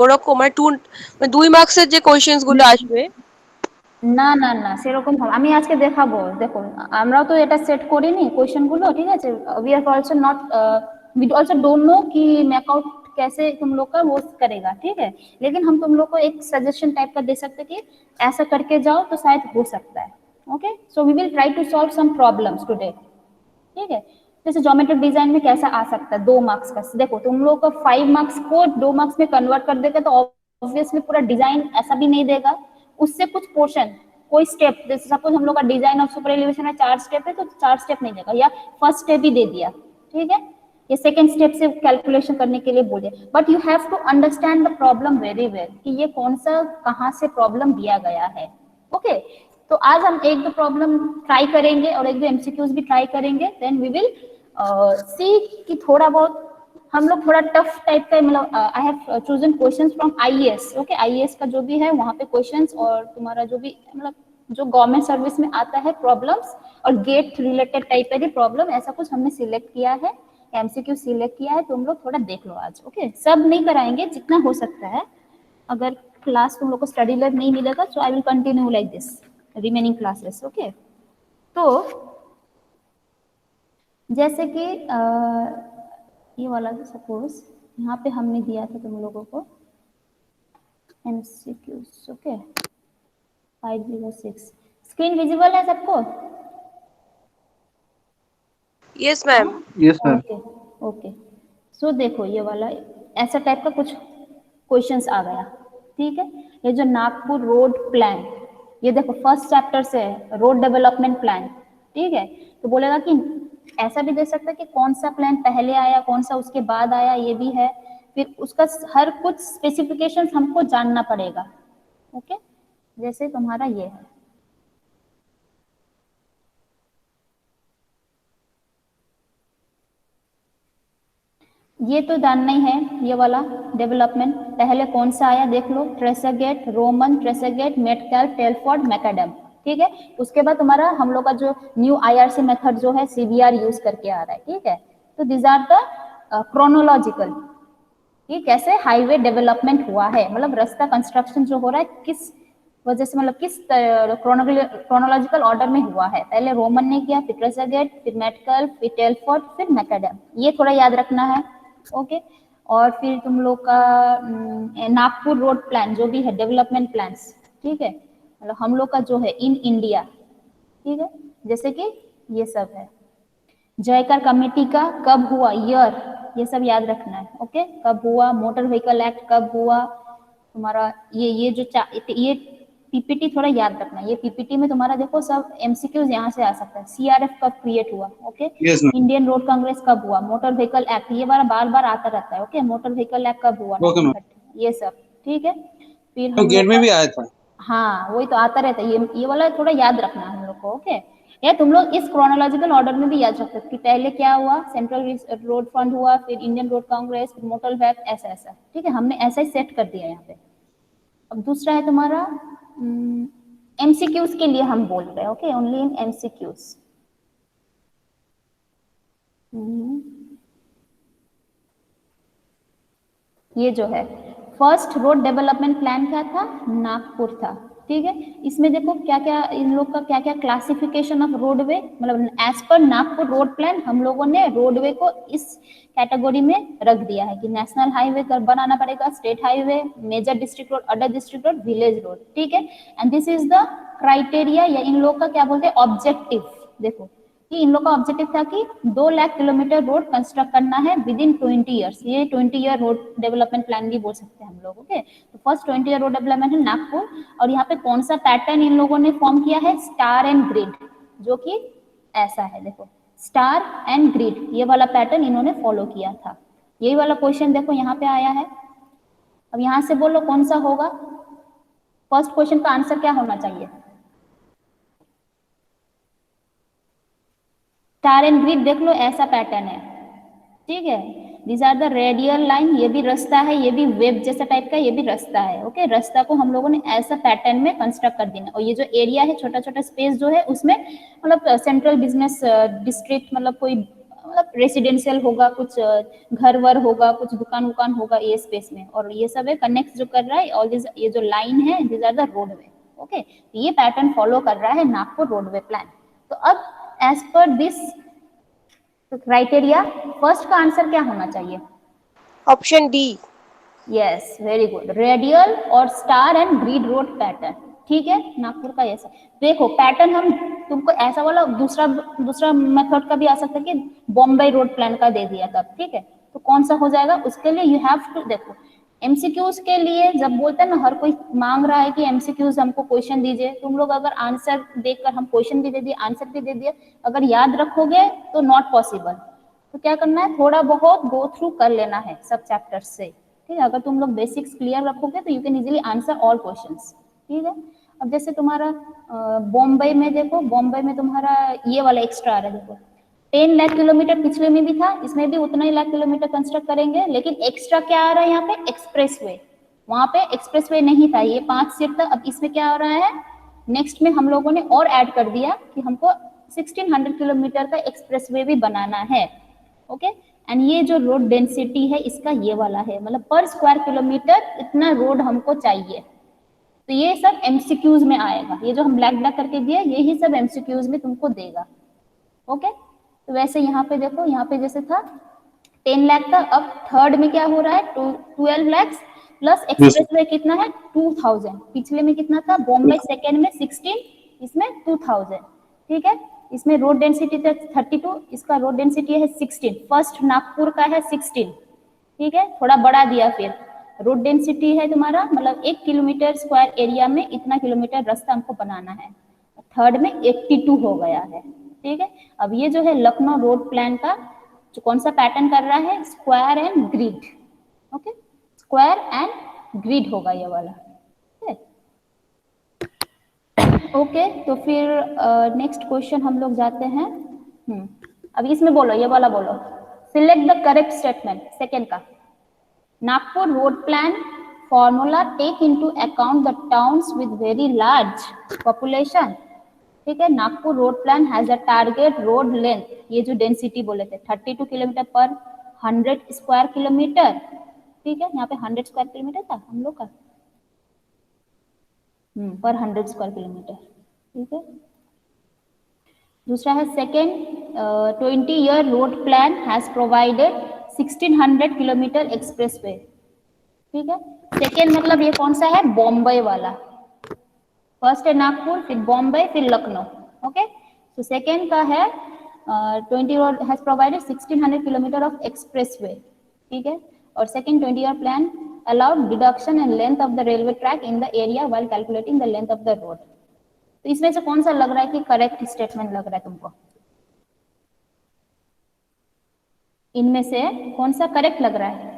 ওরকম মানে 2 মার্কসের যে কোশ্চেন্স গুলো আসবে না না না সেরকম আমি আজকে দেখাবো। দেখো আমরাও তো এটা সেট করিনি কোশ্চেন गुलो, ठीक है। We are also not, we also don't know कि मैकआउट कैसे तुम लोग का वो करेगा, ठीक है। लेकिन हम तुम लोग को एक सजेशन टाइप का दे सकते कि ऐसा करके जाओ तो शायद हो सकता है। Okay, so we will try to solve some problems today, ठीक है। जैसे ज्योमेट्रिक डिजाइन में कैसा आ सकता है 2 मार्क्स का, देखो तुम लोग को 5 मार्क्स को 2 मार्क्स में कन्वर्ट कर देगा तो ऑब्वियसली पूरा डिजाइन ऐसा भी नहीं देगा, उससे कुछ पोर्शन कोई स्टेप, जैसे सपोज हम लोग का डिजाइन ऑफ सुपर एलिवेशन में 4 स्टेप है तो 4 स्टेप नहीं देगा, या फर्स्ट स्टेप ही दे दिया, ठीक है। ये सेकेंड स्टेप से कैलकुलेशन करने के लिए बोले, but you have to understand the problem very well कि ये कौन सा कहाँ से प्रॉब्लम दिया गया है। ओके, तो आज हम एक दो प्रॉब्लम ट्राई करेंगे और एक दो एमसीक्यूज भी ट्राई करेंगे, देन वी विल सी कि थोड़ा बहुत हम लोग थोड़ा टफ टाइप का, मतलब I have chosen questions from IAS. Okay, IAS का जो भी है वहाँ पे क्वेश्चंस, और तुम्हारा जो भी मतलब जो गवर्नमेंट सर्विस में आता है प्रॉब्लम्स और गेट रिलेटेड टाइप का भी प्रॉब्लम, ऐसा कुछ हमने सिलेक्ट किया है, एमसीक्यू सिलेक्ट किया है, तुम लोग थोड़ा देख लो आज। ओके, सब नहीं कराएंगे, जितना हो सकता है। अगर क्लास तुम लोग को स्टडी लैब नहीं मिलेगा तो I will continue like this remaining classes. Okay, तो जैसे कि ये वाला सपोज यहाँ पे हमने दिया था तुम लोगों को एमसीक्यूज। ओके, 506 स्क्रीन विजिबल है सबको? Yes ma'am. Yes ma'am. Okay okay, so देखो ये वाला ऐसा टाइप का कुछ क्वेश्चंस आ गया, ठीक है। ये जो नागपुर रोड प्लान, ये देखो फर्स्ट चैप्टर से है, रोड डेवलपमेंट प्लान, ठीक है। तो बोलेगा कि ऐसा भी दे सकता है कि कौन सा प्लान पहले आया, कौन सा उसके बाद आया, ये भी है। फिर उसका हर कुछ स्पेसिफिकेशंस हमको जानना पड़ेगा। ओके, जैसे तुम्हारा ये है, ये तो जानना ही है। ये वाला डेवलपमेंट पहले कौन सा आया देख लो, ट्रेसेगेट, रोमन, ट्रेसेगेट, मेटकैल्फ, टेलफोर्ड, मैकाडम, ठीक है। उसके बाद तुम्हारा हम लोग का जो न्यू आईआरसी मेथड जो है सीबीआर यूज करके आ रहा है, ठीक है। तो दिस आर द क्रोनोलॉजिकल कि कैसे हाईवे डेवलपमेंट हुआ है, मतलब रास्ता कंस्ट्रक्शन जो हो रहा है किस वजह से, मतलब किस क्रोनोलॉजिकल ऑर्डर में हुआ है। पहले रोमन ने किया, फिर ट्रेसेगेट, फिर मेटकैल्फ, फिर टेलफोर्ड, फिर मैकाडम, ये थोड़ा याद रखना है। ओके, और फिर तुम लोग का नागपुर रोड प्लान जो भी है डेवलपमेंट प्लान्स, ठीक है, मतलब हम लोग का जो है इन इंडिया, ठीक है। जैसे कि ये सब है, जयकर कमेटी का कब हुआ, ईयर, ये सब याद रखना है। ओके, कब हुआ, मोटर व्हीकल एक्ट कब हुआ तुम्हारा, ये जो ये पीपीटी थोड़ा याद रखना है। ये पीपीटी में तुम्हारा देखो सब एमसीक्यूज यहाँ से आ सकता है। सीआरएफ कब क्रिएट हुआ, ओके, इंडियन रोड कांग्रेस कब हुआ, मोटर व्हीकल एक्ट, ये बार बार आता रहता है। ओके, मोटर व्हीकल एक्ट कब हुआ, ये सब, ठीक है। फिर हम गेट में भी आया था। हाँ, वही तो आता रहता है, ये वाला थोड़ा याद रखना है हम लोग को। ओके, या तुम लोग इस क्रोनोलॉजिकल ऑर्डर में भी याद रख सकते कि पहले क्या हुआ, सेंट्रल रोड फंड हुआ, फिर इंडियन रोड कांग्रेस, फिर मोटर वैक, ऐसा ऐसा, ठीक है। हमने ऐसा ही सेट कर दिया यहाँ पे। अब दूसरा है तुम्हारा एमसीक्यूज के लिए हम बोल रहे हैं। Okay, only in MCQs. ये जो है फर्स्ट रोड डेवलपमेंट प्लान क्या था, नागपुर था, ठीक है। इसमें देखो क्या क्या इन लोग का क्या क्या क्लासिफिकेशन ऑफ रोडवे, मतलब as per Nagpur road plan हम लोगों ने रोडवे को इस कैटेगरी में रख दिया है कि नेशनल हाईवे बनाना पड़ेगा, state highway, major district road, other district road, village road, ठीक है। And this is the criteria, या इन लोग का क्या बोलते हैं ऑब्जेक्टिव। देखो कि इन लोग का ऑब्जेक्टिव था कि 2 लाख किलोमीटर रोड कंस्ट्रक्ट करना है विद इन 20 ईयर्स। ये 20 ईयर रोड डेवलपमेंट प्लान भी बोल सकते हैं हम लोग। ओके, तो फर्स्ट 20 ईयर रोड डेवलपमेंट है नागपुर, और यहाँ पे कौन सा पैटर्न इन लोगों ने फॉर्म किया है, स्टार एंड ग्रिड, जो कि ऐसा है, देखो स्टार एंड ग्रिड, ये वाला पैटर्न इन्होंने फॉलो किया था। यही वाला क्वेश्चन देखो यहाँ पे आया है। अब यहाँ से बोलो कौन सा होगा, फर्स्ट क्वेश्चन का आंसर क्या होना चाहिए, स्टार एंड ग्रिड देख लो, ऐसा पैटर्न है, ठीक है। This are the radial line, ये भी रास्ता है, ये भी वेब जैसा टाइप का, ये भी रास्ता है। ओके, रास्ता को हम लोगों ने ऐसा पैटर्न में कंस्ट्रक्ट कर देना, और ये जो एरिया है छोटा छोटा स्पेस जो है उसमें मतलब सेंट्रल बिजनेस डिस्ट्रिक्ट, मतलब कोई मतलब रेसिडेंशियल होगा, कुछ घर वर होगा, कुछ दुकान वुकान होगा ये स्पेस में, और ये सब है कनेक्ट जो कर रहा है ऑल दिस, ये जो लाइन है this are the roadway. Okay, ये पैटर्न फॉलो कर रहा है नागपुर रोडवे प्लान। तो अब as per this criteria first का आंसर क्या होना चाहिए? Option D. Yes, very good, radial और star and grid road pattern. ठीक है, नागपुर का ऐसा देखो पैटर्न, हम तुमको ऐसा वाला दूसरा दूसरा मेथड का भी आ सकता है कि बॉम्बे रोड प्लान का दे दिया तब, ठीक है, तो कौन सा हो जाएगा उसके लिए यू हैव टू देखो एमसीक्यूज के लिए जब बोलते हैं ना, हर कोई मांग रहा है कि एमसीक्यूज हमको क्वेश्चन दीजिए, तुम लोग अगर आंसर देखकर हम क्वेश्चन भी दे दिए आंसर भी दे दिए, अगर याद रखोगे तो नॉट पॉसिबल। तो क्या करना है, थोड़ा बहुत गो थ्रू कर लेना है सब चैप्टर से, ठीक है। अगर तुम लोग बेसिक्स क्लियर रखोगे तो you can easily answer all questions, ठीक है। अब जैसे तुम्हारा बॉम्बे में देखो, बॉम्बे में तुम्हारा ये वाला एक्स्ट्रा आ रहा है, देखो 10 लाख किलोमीटर पिछले में भी था, इसमें भी उतना ही लाख किलोमीटर कंस्ट्रक्ट करेंगे, लेकिन एक्स्ट्रा क्या आ रहा है यहाँ पे, एक्सप्रेसवे। वहां पे एक्सप्रेसवे नहीं था, ये 5 सिर्फ था, अब इसमें क्या हो रहा है, नेक्स्ट में हम लोगों ने और ऐड कर दिया कि हमको 1600 किलोमीटर का एक्सप्रेसवे भी बनाना है। ओके, एंड ये जो रोड डेंसिटी है इसका ये वाला है, मतलब पर स्क्वायर किलोमीटर इतना रोड हमको चाहिए। तो ये सब एमसीक्यूज में आएगा, ये जो हम ब्लैक ब्लैक करके दिए यही सब एमसीक्यूज में तुमको देगा। ओके, तो वैसे यहाँ पे देखो, यहाँ पे जैसे था 10 लाख था, अब थर्ड में क्या हो रहा है 12 लाख प्लस एक्सप्रेसवे कितना है 2000, पिछले में कितना था बॉम्बे सेकेंड में 16, इसमें 2000, ठीक है। इसमें रोड डेंसिटी था 32, इसका रोड डेंसिटी है 16, फर्स्ट नागपुर का है 16, ठीक है, थोड़ा बढ़ा दिया। फिर रोड डेंसिटी है तुम्हारा, मतलब 1 किलोमीटर स्क्वायर एरिया में इतना किलोमीटर रास्ता हमको बनाना है, थर्ड में 82 हो गया है, ठीक है। अब ये जो है लखनऊ रोड प्लान का जो कौन सा पैटर्न कर रहा है, square and grid. Okay, square and grid होगा ये वाला, ओके। तो फिर नेक्स्ट क्वेश्चन हम लोग जाते हैं। अब इसमें बोलो, ये वाला बोलो, select the correct statement second का। Nagpur road plan formula take into account the towns with very large population, ठीक है। Nagpur road plan has a target road length, ये जो डेंसिटी बोले थे 32 किलोमीटर पर 100 स्क्वायर किलोमीटर, ठीक है, यहाँ पे 100 स्क्वायर किलोमीटर था हम लोग का, पर 100 स्क्वायर किलोमीटर, ठीक है। दूसरा है second 20 year road plan has provided 1600 kilometre expressway, ठीक है। सेकेंड मतलब ये कौन सा है, बॉम्बे वाला, फर्स्ट है नागपुर, फिर बॉम्बे, फिर लखनऊ, ओके। तो सेकेंड का है 20 road has provided 1600 kilometre of expressway, ठीक है। और second 20 year plan allowed deduction and length of the railway track in the area while calculating the length of the road। तो इसमें से कौन सा लग रहा है कि करेक्ट स्टेटमेंट लग रहा है तुमको, इनमें से कौन सा करेक्ट लग रहा है?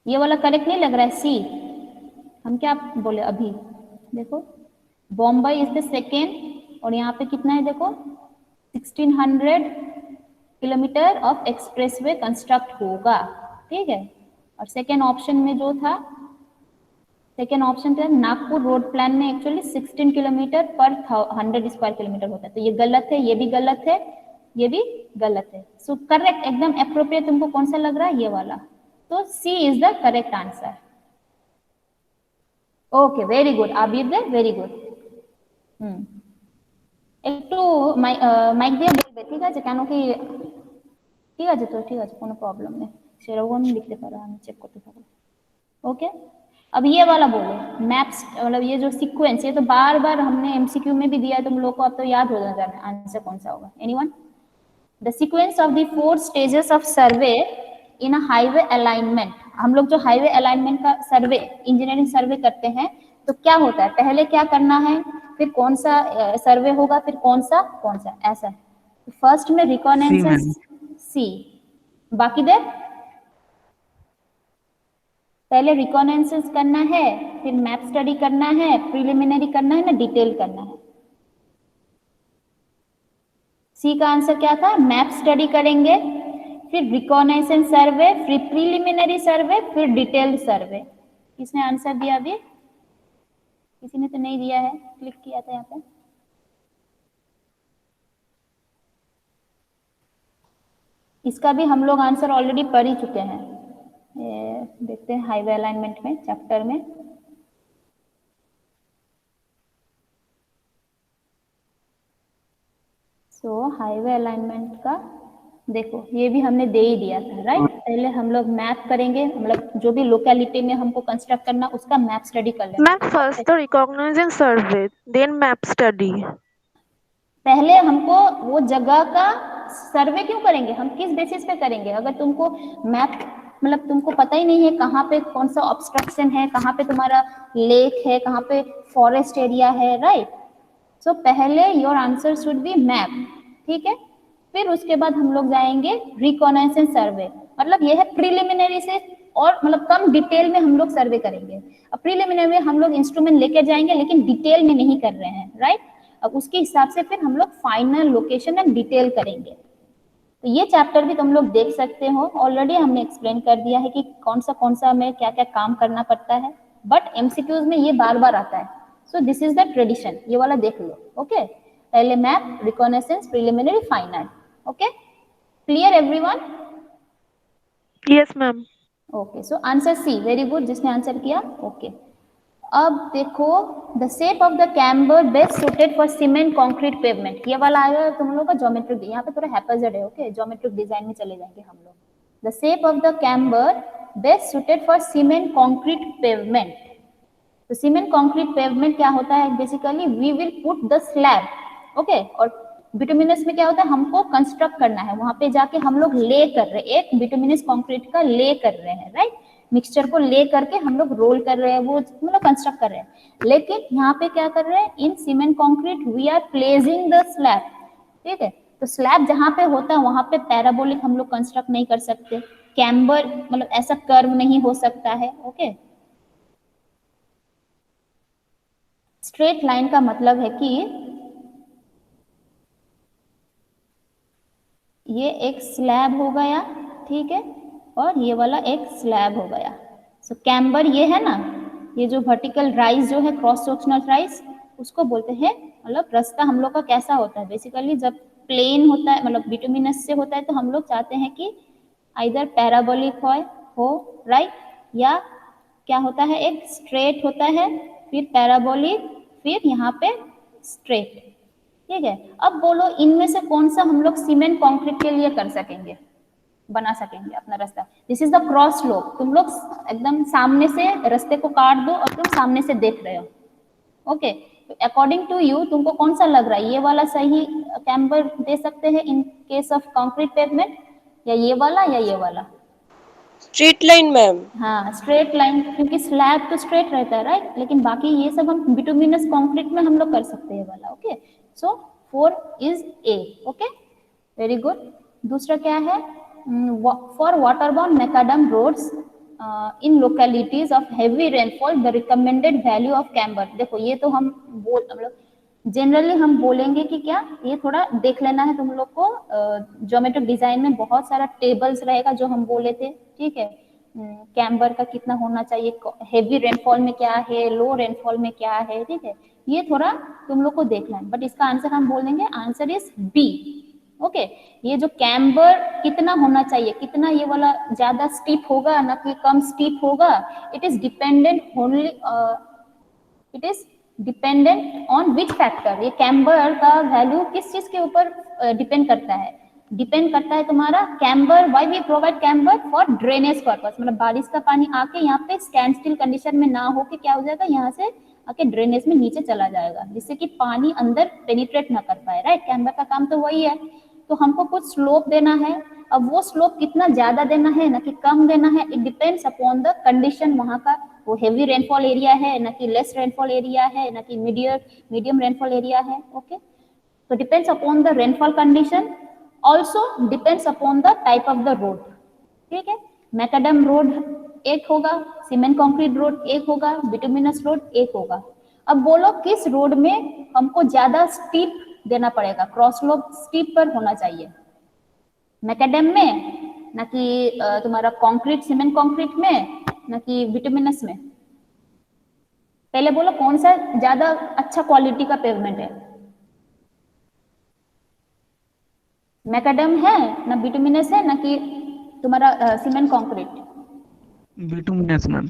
ये वाला करेक्ट नहीं लग रहा है, सी। हम क्या बोले अभी, देखो बॉम्बे इज द सेकेंड, और यहाँ पे कितना है देखो 1600 किलोमीटर ऑफ एक्सप्रेसवे कंस्ट्रक्ट होगा, ठीक है। और सेकेंड ऑप्शन में जो था, सेकेंड ऑप्शन था नागपुर रोड प्लान में एक्चुअली 16 किलोमीटर पर 100 स्क्वायर किलोमीटर होता है, तो ये गलत है, ये भी गलत है, ये भी गलत है। सो करेक्ट एकदम अप्रोप्रिएट तुमको कौन सा लग रहा है, ये वाला, तो C is the correct answer. Okay, very good Abid, very good. একটু মাইক দিয়ে বলবে, ঠিক আছে, কেন কি ঠিক আছে, তো ঠিক আছে, কোনো প্রবলেম নেই, সেরকম লিখতে পারো, আমি চেক করতে থাকবো। ओके, अब ये वाला बोलो मैप्स, मतलब ये जो सीक्वेंस, ये तो बार बार हमने एमसीक्यू में भी दिया है तुम लोग को, अब तो याद हो जाता है आंसर कौन सा होगा। Anyone, the sequence of the 4 stages of survey in a highway alignment. हम लोग जो हाईवे अलाइनमेंट का सर्वे, इंजीनियरिंग सर्वे करते हैं, तो क्या होता है, पहले क्या करना है, फिर कौन सा सर्वे होगा, फिर कौन सा ऐसा। फर्स्ट में रिकॉनेसेंस सी, बाकी दे पहले रिकॉनेसेंस करना है, फिर मैप स्टडी करना है, प्रिलिमिनरी करना है ना, डिटेल करना है। सी का आंसर क्या था, मैप स्टडी करेंगे, फिर रिकॉनेसेंस सर्वे, फिर प्रिलिमिनरी सर्वे, फिर डिटेल्ड सर्वे। किसने आंसर दिया अभी? किसी ने तो नहीं दिया है, क्लिक किया था यहाँ पे। इसका भी हम लोग आंसर ऑलरेडी पढ़ ही चुके हैं। ये देखते हैं हाईवे अलाइनमेंट में, चैप्टर में। सो हाईवे अलाइनमेंट का देखो, ये भी हमने दे ही दिया था, राइट। पहले हम लोग मैप करेंगे, मतलब जो भी लोकेलिटी में हमको कंस्ट्रक्ट करना उसका मैप स्टडी कर लेना। मैम फर्स्ट तो रिकॉग्नाइजिंग सर्वे देन मैप स्टडी। पहले हमको वो जगह का सर्वे क्यों करेंगे, हम किस बेसिस पे करेंगे? अगर तुमको मैप मतलब तुमको पता ही नहीं है कहाँ पे कौन सा ऑब्स्ट्रक्शन है, कहाँ पे तुम्हारा लेक है, कहाँ पे फॉरेस्ट एरिया है, राइट। सो पहले your answer should be map, ठीक है। फिर उसके बाद हम लोग जाएंगे रिकॉनाइसेंस सर्वे, मतलब ये है प्रिलिमिनरी से और मतलब कम डिटेल में हम लोग सर्वे करेंगे। अब प्रिलिमिनरी में हम लोग इंस्ट्रूमेंट लेके जाएंगे लेकिन डिटेल में नहीं कर रहे हैं, राइट। अब उसके हिसाब से फिर हम लोग फाइनल लोकेशन एंड डिटेल करेंगे। तो ये चैप्टर भी तुम लोग देख सकते हो, ऑलरेडी हमने एक्सप्लेन कर दिया है कि कौन सा में क्या क्या काम करना पड़ता है, बट एमसीक्यूज में ये बार बार आता है। So this is the tradition, ये वाला देख लो, ओके। पहले map, reconnaissance, preliminary, final, okay. Clear everyone? Yes ma'am. Okay, so answer C, very good, जिसने आंसर किया, ओके। अब देखो, the shape of the camber best suited for cement concrete pavement, ये वाला आएगा तुम लोग का ज्योमेट्रिक, यहाँ पे थोड़ा हैप्पीजेड है, ओके। ज्योमेट्रिक डिजाइन में चले जाएंगे हम लोग। The shape of the camber best suited for cement concrete pavement. तो सीमेंट कंक्रीट पेवमेंट क्या होता है? Basically we will put the slab, okay. और बिटुमिनस में क्या होता है? हमको कंस्ट्रक्ट करना है, वहां पे जाके हम लोग ले कर रहे हैं, एक बिटुमिनस कंक्रीट का ले कर रहे हैं, राइट। मिक्सचर को ले करके हम लोग रोल कर रहे हैं, वो मतलब कंस्ट्रक्ट कर रहे हैं। लेकिन यहाँ पे क्या कर रहे हैं? In cement concrete we are placing the slab, ठीक है। तो स्लैब जहां पे होता है वहां पे पैराबोलिक हम लोग कंस्ट्रक्ट नहीं कर सकते, कैम्बर मतलब ऐसा कर्व नहीं हो सकता है, ओके। स्ट्रेट लाइन का मतलब है कि ये एक स्लैब हो गया, ठीक है, और ये वाला एक स्लैब हो गया। सो कैम्बर ये है ना, ये जो वर्टिकल राइज जो है, क्रॉस सेक्शनल राइज, उसको बोलते हैं। मतलब रास्ता हम लोग का कैसा होता है? बेसिकली जब प्लेन होता है, मतलब बिटुमिनस से होता है, तो हम लोग चाहते हैं कि आइदर पैराबोलिक हो, राइट, या क्या होता है, एक स्ट्रेट होता है, फिर पैराबोलिक, फिर यहाँ पे स्ट्रेट, ठीक है। अब बोलो इनमें से कौन सा हम लोग सीमेंट कंक्रीट के लिए कर सकेंगे, बना सकेंगे अपना रास्ता? This is the cross slope, तुम लोग एकदम सामने से रास्ते को काट दो और तुम सामने से देख रहे हो, ओके। अकॉर्डिंग टू यू तुमको कौन सा लग रहा है? ये वाला सही कैम्बर दे सकते हैं in case of concrete pavement, या ये वाला, या ये वाला? Straight line ma'am. हाँ, स्ट्रेट लाइन, क्योंकि स्लैब तो स्ट्रेट रहता है, राइट। लेकिन बाकी ये सब हम बिटुमिनस कंक्रीट में हम लोग कर सकते हैं वाला, okay. So 4 is A, okay, very good. दूसरा क्या है? For waterbound macadam roads in localities of heavy rainfall the recommended value of camber. देखो ये तो हम मतलब जनरली हम बोलेंगे कि क्या, ये थोड़ा देख लेना है तुम लोग को। ज्योमेट्रिक डिजाइन में बहुत सारा टेबल्स रहेगा जो हम बोले थे, ठीक है। कैम्बर का कितना होना चाहिए, हेवी रेनफॉल में क्या है, लो रेनफॉल में क्या है, ठीक है। ये थोड़ा तुम लोग को देखना है, बट इसका आंसर हम बोल देंगे, आंसर इज बी, ओके। ये जो कैम्बर कितना होना चाहिए, कितना ये वाला ज्यादा स्टीप होगा ना कि कम स्टीप होगा, it is dependent only, it is dependent on which factor. ये कैम्बर का वैल्यू किस चीज के ऊपर डिपेंड करता है? डिपेंड करता है तुम्हारा camber, why we provide camber for drainage purpose, मतलब बारिश का पानी आके यहाँ पे स्टैंड स्टिल कंडीशन में ना हो के क्या हो जाएगा, यहाँ से आके ड्रेनेज में नीचे चला जाएगा, जिससे कि पानी अंदर पेनिट्रेट ना कर पाए, राइट। कैम्बर का काम तो वही है। तो हमको कुछ स्लोप देना है, अब वो स्लोप कितना ज्यादा देना है ना कि कम देना है, it depends upon the condition वहां का, वो हेवी रेनफॉल एरिया है ना कि लेस रेनफॉल एरिया है ना कि मीडियम रेनफॉल एरिया है, ओके। तो depends upon the rainfall condition, also depends upon the type of the road, ठीक है। मैकाडम रोड एक होगा, सीमेंट कंक्रीट रोड एक होगा, बिटुमिनस रोड एक होगा। अब बोलो किस रोड में हमको ज्यादा स्टीप देना पड़ेगा, क्रॉस स्लोप स्टीप पर होना चाहिए, मैकाडम में ना कि तुम्हारा कंक्रीट सीमेंट कंक्रीट में ना कि बिटुमिनस में? पहले बोलो कौन सा ज्यादा अच्छा क्वालिटी का पेवमेंट है? मैकाडम है ना, बिटुमिनस है ना, कि तुम्हारा cement concrete? Bituminous ma'am.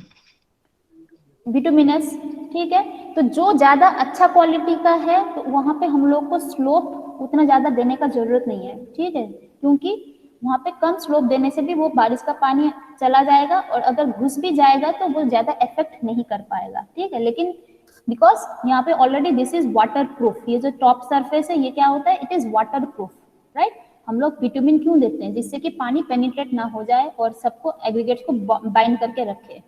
Bituminous, ठीक है। तो जो ज्यादा अच्छा क्वालिटी का है तो वहां पे हम लोग को स्लोप उतना ज्यादा देने का जरूरत नहीं है, ठीक है, क्योंकि वहां पे कम स्लोप देने से भी वो बारिश का पानी चला जाएगा और अगर घुस भी जाएगा तो वो ज्यादा इफेक्ट नहीं कर पाएगा, ठीक है। लेकिन बिकॉज यहाँ पे already this is water proof, ये जो टॉप सरफेस है ये क्या होता है, it is water proof, right. हम लोग बिटुमिन क्यों देते हैं? जिससे कि पानी पेनिट्रेट ना हो जाए और सबको एग्रीगेट्स को बाइंड करके रखे,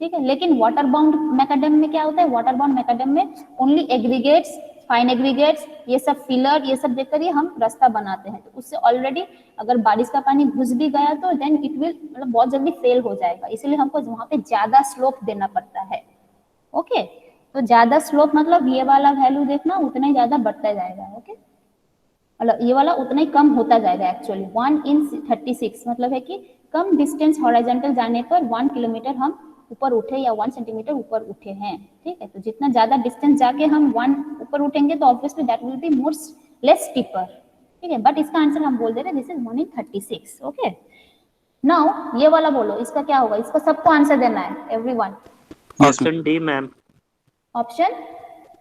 ठीक है। लेकिन वाटर बाउंड मैकाडम में क्या होता है? वाटर बाउंड मैकाडम में ओनली एग्रीगेट्स, फाइन एग्रीगेट्स, ये सब फिलर, ये सब देकर ही हम रास्ता बनाते हैं। तो उससे ऑलरेडी अगर बारिश का पानी घुस भी गया तो देन इट विल मतलब बहुत जल्दी फेल हो जाएगा, इसलिए हमको वहां पे ज्यादा स्लोप देना पड़ता है, ओके। तो ज्यादा स्लोप मतलब ये वाला वैल्यू देखना उतना ही ज्यादा बढ़ता जाएगा, ओके। मतलब ये वाला उतना ही कम होता जाएगा एक्चुअली। 1/36 मतलब है कि कम डिस्टेंस हॉरिजॉन्टल जाने पर 1 किलोमीटर हम ऊपर उठे या 1 सेंटीमीटर ऊपर उठे हैं, ठीक है। तो जितना ज्यादा डिस्टेंस जाके हम 1 ऊपर उठेंगे तो obviously that will be more less steeper, ठीक है। बट इसका आंसर हम बोल दे रहे हैं, दिस इज 1/36, ओके। नाउ ये वाला बोलो, इसका क्या होगा? इसका सबको आंसर देना है, everyone. Option D ma'am. Option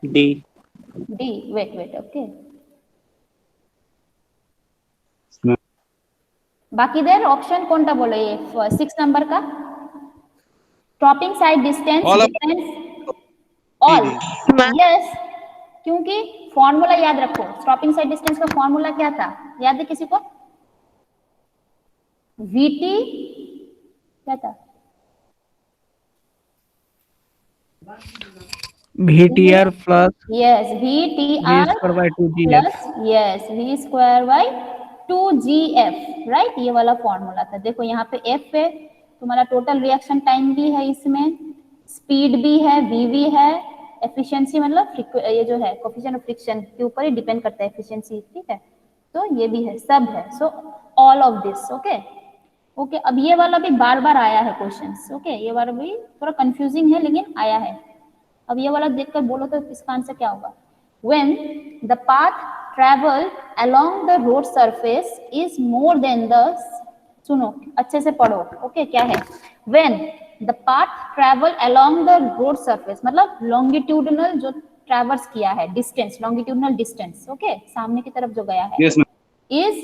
D. D, wait, okay. बाकी देर ऑप्शन कौन सा बोलो? ये 6 नंबर का topping side distance, all, yes, क्योंकि फॉर्मूला याद रखो, टॉपिंग साइड डिस्टेंस का फॉर्मूला क्या था? याद है किसी को? VT क्या था? VTR plus yes, VTR plus yes V square by 2GF, right. ये वाला फॉर्मूला था। देखो यहाँ पे F है, तुम्हारा टोटल रिएक्शन टाइम भी है, इसमें स्पीड भी है, V भी है, एफिशिएंसी मतलब ये जो है कोफिशिएंट ऑफ फ्रिक्शन के ऊपर ही डिपेंड करता है एफिशिएंसी, ठीक है। तो ये भी है, सब है। So all of this, okay okay. अब ये वाला भी बार बार आया है क्वेश्चंस, ओके। ये वाला भी थोड़ा कंफ्यूजिंग है लेकिन आया है। अब ये वाला देखकर बोलो तो इसका आंसर क्या होगा? When the path travel along the road surface is more than the, सुनो अच्छे से पढ़ो, ओके। क्या है? When the path travel along the road surface मतलब longitudinal जो ट्रैवर्स किया है, डिस्टेंस, longitudinal distance, ओके, सामने की तरफ जो गया है, is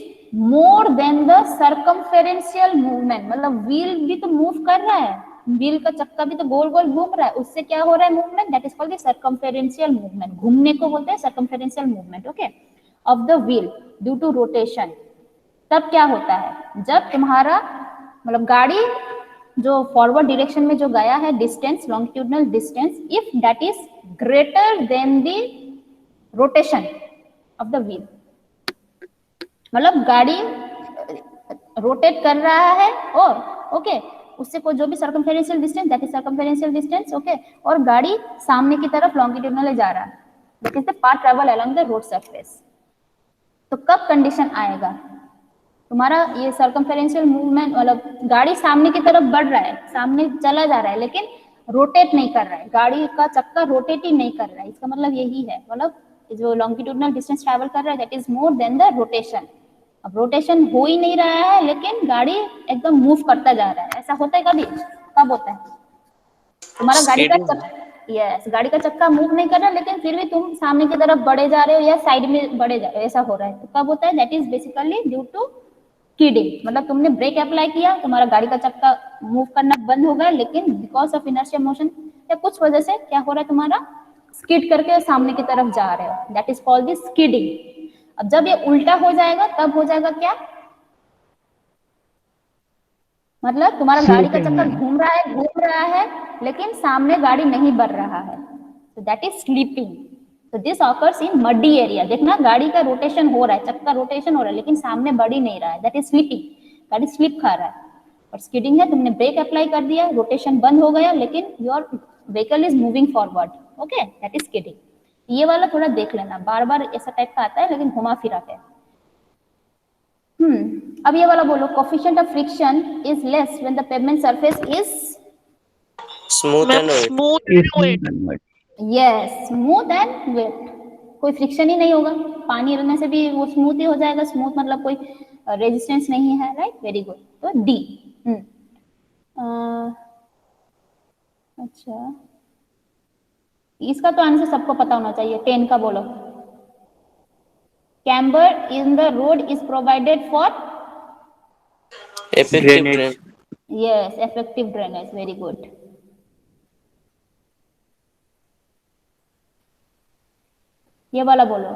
more than the circumferential movement मतलब व्हील भी तो मूव कर रहा है, व्हील का चक्का भी तो गोल गोल घूम रहा है, उससे क्या हो रहा है movement? That is called the circumferential movement. घूमने को बोलते हैं circumferential movement, okay, of the wheel due to rotation. तब क्या होता है? जब तुम्हारा मतलब गाड़ी जो फॉरवर्ड डायरेक्शन में जो गया है distance, longitudinal distance, if that is greater then the rotation of the wheel, मतलब गाड़ी रोटेट कर रहा है और ओके उससे कोई जो भी circumferential distance, that is circumferential distance, okay, और गाड़ी सामने की तरफ लॉन्गिट्यूडनली जा रहा है, that is the path travel along the road surface. तो कब कंडीशन आएगा? तुम्हारा ये सर्कमफेरेंशियल मूवमेंट मतलब गाड़ी सामने की तरफ बढ़ रहा है, सामने चला जा रहा है, लेकिन रोटेट नहीं कर रहा है, गाड़ी का चक्का रोटेट ही नहीं कर रहा है। इसका मतलब यही है, मतलब जो लॉन्गिट्यूडनल डिस्टेंस ट्रैवल कर रहा है that is more than the rotation. अब रोटेशन हो ही नहीं रहा है लेकिन गाड़ी एकदम मूव करता जा रहा है। ऐसा होता है कभी? कब होता है? तुम्हारा गाड़ी का चक्का, यस, गाड़ी का चक्का मूव नहीं कर रहा लेकिन फिर भी तुम सामने की तरफ बढ़े जा रहे हो या साइड में बढ़े जा रहे हो, ऐसा हो रहा है। तो कब होता है? That is basically due to skidding, मतलब तुमने ब्रेक अप्लाई किया, तुम्हारा गाड़ी का चक्का मूव करना बंद हो गया, लेकिन बिकॉज ऑफ इनर्शिया मोशन या कुछ वजह से क्या हो रहा है, तुम्हारा स्किड करके सामने की तरफ जा रहे हो, that is called the skidding. अब जब ये उल्टा हो जाएगा तब हो जाएगा क्या? मतलब तुम्हारा गाड़ी का चक्कर घूम रहा है लेकिन सामने गाड़ी नहीं बढ़ रहा है, तो दैट इज स्लीपिंग। तो this occurs in muddy area. देखना गाड़ी का रोटेशन हो रहा है, चक्का रोटेशन हो रहा है लेकिन सामने बढ़ ही नहीं रहा है, दैट इज स्लीपिंग, गाड़ी स्लिप खा रहा है। और स्किडिंग है, तुमने ब्रेक अप्लाई कर दिया, रोटेशन बंद हो गया लेकिन your vehicle is moving forward, okay, that is skidding. ये वाला थोड़ा देख लेना, बार बार ऐसा टाइप का आता है लेकिन घुमा फिरा के। अब ये वाला बोलो, coefficient of friction is less when the pavement surface is smooth and wet. Yes, smooth and wet. कोई फ्रिक्शन ही नहीं होगा, पानी रहने से भी वो स्मूथ ही हो जाएगा। स्मूथ मतलब कोई रेजिस्टेंस नहीं है, राइट, वेरी गुड, तो डी। अच्छा, इसका तो आंसर सबको पता होना चाहिए, 10 का बोलो। Camber in the road is provided for Effective Drainage. drain. Yes effective drainage, very good. ये वाला बोलो,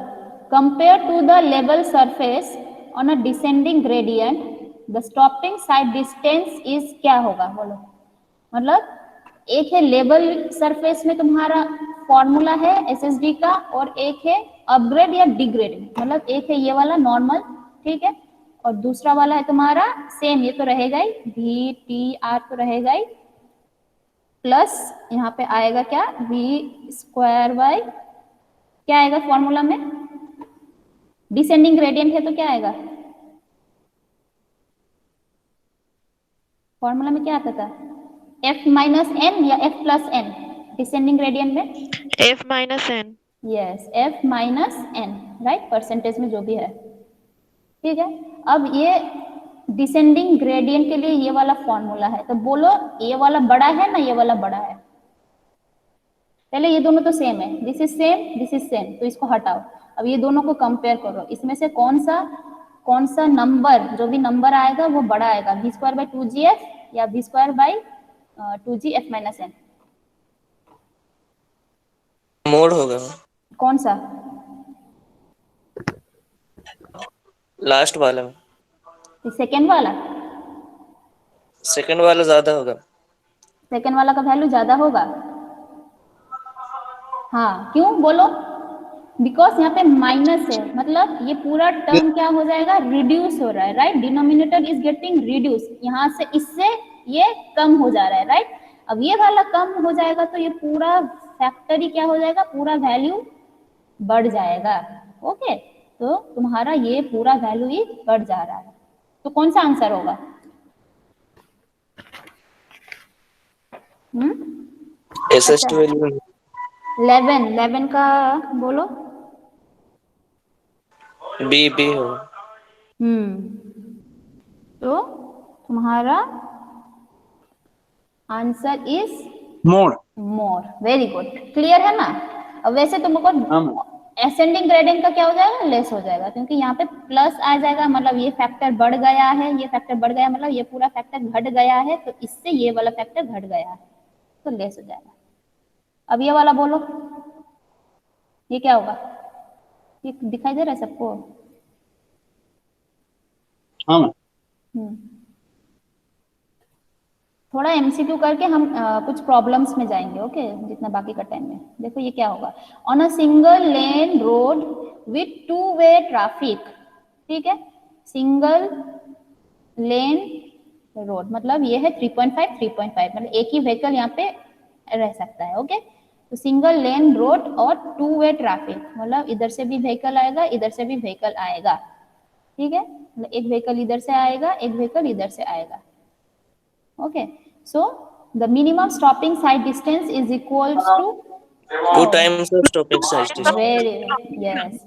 compare to the level surface on a descending gradient the stopping sight distance is, क्या होगा बोलो। मतलब एक है लेवल सरफेस में तुम्हारा फॉर्मूला है एसएसडी का, और एक है अपग्रेड या डिग्रेड, मतलब एक है ये वाला नॉर्मल, ठीक है, और दूसरा वाला है तुम्हारा सेम, ये तो रहेगा ही, वी टी आर तो रहेगा ही, प्लस यहाँ पे आएगा क्या, वी स्क्वायर बाई, क्या आएगा फॉर्मूला में, डिसेंडिंग ग्रेडियंट है तो क्या आएगा फॉर्मूला में, क्या आता था, एफ माइनस एन या F plus N, descending gradient में F minus N. Yes F minus N, right, percentage में जो भी है, ठीक है। अब ये डिसेंडिंग ग्रेडियंट के लिए ये वाला फॉर्मूला है, तो बोलो ये वाला बड़ा है ना ये वाला बड़ा है, पहले ये दोनों तो सेम है, दिस इज सेम, तो इसको हटाओ, अब ये दोनों को कंपेयर करो, इसमें से कौन सा नंबर, जो भी नंबर आएगा वो बड़ा आएगा, वी स्क्वायर बाई 2gf या V square by 2gf minus N, mod होगा कौन सा, लास्ट वाला, सेकेंड वाला, सेकंड वाला ज्यादा होगा। सेकेंड वाला का वैल्यू ज्यादा होगा, हाँ क्यों बोलो, बिकॉज यहाँ पे माइनस है, मतलब ये पूरा टर्म क्या हो जाएगा, रिड्यूस हो रहा है, right, denominator is getting reduce, यहाँ से इससे ये कम हो जा रहा है, राइट, अब ये वाला कम हो जाएगा तो ये पूरा फैक्टर ही क्या हो जाएगा, पूरा वैल्यू बढ़ जाएगा, ओके, तो तुम्हारा ये पूरा वैल्यू ही बढ़ जा रहा है, तो कौन सा आंसर होगा, SST वैल्यू 11 का बोलो, बी होगा। तो तुम्हारा answer is More. More, very good, clear है ना। अब वैसे तुमको हाँ। एसेंडिंग ग्रेडियंट का क्या हो जाएगा, लेस हो जाएगा, क्योंकि यहाँ पे प्लस आ जाएगा, मतलब ये फैक्टर बढ़ गया है, ये फैक्टर बढ़ गया, मतलब ये पूरा फैक्टर घट गया है, तो इससे ये वाला फैक्टर घट गया है, तो लेस हो जाएगा। अब ये वाला बोलो, ये क्या होगा, ये दिखाई दे रहा है सबको, हाँ। थोड़ा एमसीक्यू करके हम कुछ प्रॉब्लम्स में जाएंगे, ओके, जितना बाकी का टाइम में। देखो ये क्या होगा, on a single lane road with 2 way traffic, ठीक है, सिंगल लेन रोड मतलब ये है 3.5 मतलब एक ही व्हीकल यहाँ पे रह सकता है, ओके, तो सिंगल लेन रोड और 2 वे ट्रैफिक मतलब इधर से भी व्हीकल आएगा, इधर से भी व्हीकल आएगा, ठीक है, मतलब एक व्हीकल इधर से आएगा, एक व्हीकल इधर से आएगा, okay, so the minimum stopping side distance is equals to 2 times the stopping size distance. very yes,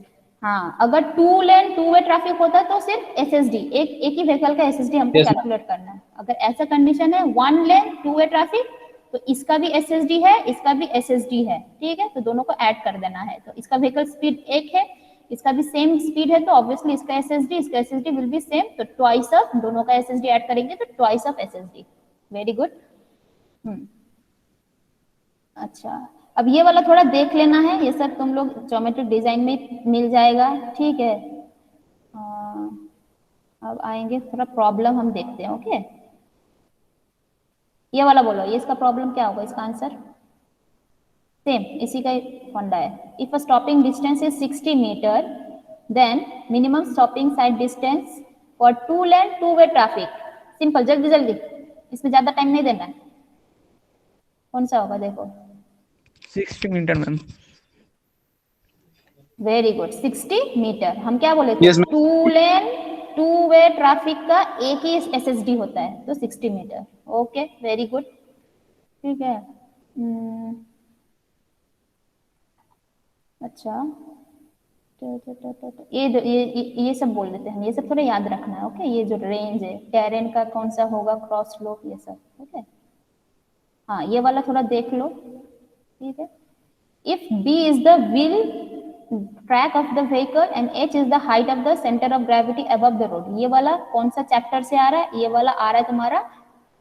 हाँ, अगर 2 लेन 2 वे ट्रैफिक होता है तो सिर्फ एसएसडी एक ही व्हीकल का एसएसडी हमको कैलकुलेट करना है। अगर ऐसा कंडीशन है 1 लेन 2 वे ट्रैफिक तो इसका भी एसएसडी है, इसका भी एसएसडी है, ठीक है, तो दोनों को ऐड कर देना है, तो इसका व्हीकल स्पीड 1 है, इसका भी सेम स्पीड है, तो ऑब्वियसली इसका एसएसडी विल बी सेम, तो ट्वाइस ऑफ दोनों का एसएसडी ऐड करेंगे तो twice of SSD, very good. अच्छा, अब ये वाला थोड़ा देख लेना है, ये सब तुम लोग ज्योमेट्रिक डिजाइन में मिल जाएगा, ठीक है। अब आएंगे थोड़ा प्रॉब्लम हम देखते हैं, ओके, ये वाला बोलो, ये इसका प्रॉब्लम क्या होगा, इसका आंसर सेम इसी का फंडा है। If a stopping distance is 60 metre then minimum stopping sight distance for 2 lane 2 way traffic, simple, जल्दी जल्दी, इसमें ज्यादा टाइम नहीं देना है, कौन सा होगा देखो, 60 metre ma'am. Very good, 60 metre. हम क्या बोले थे, 2 लेन 2 वे ट्रैफिक का एक ही एसएसडी होता है, तो 60 मीटर, ओके, वेरी गुड, ठीक है। अच्छा, ये सब बोल देते हैं, ये सब थोड़ा याद रखना है। ओके, ये जो रेंज है टेरेन का कौन सा होगा, क्रॉस स्लोप, ये सब। ओके, हाँ ये वाला थोड़ा देख लो, ठीक है। If B is the wheel track of the vehicle and H is the height of the center of gravity above the road, ये वाला कौन सा चैप्टर से आ रहा है? ये वाला आ रहा है तुम्हारा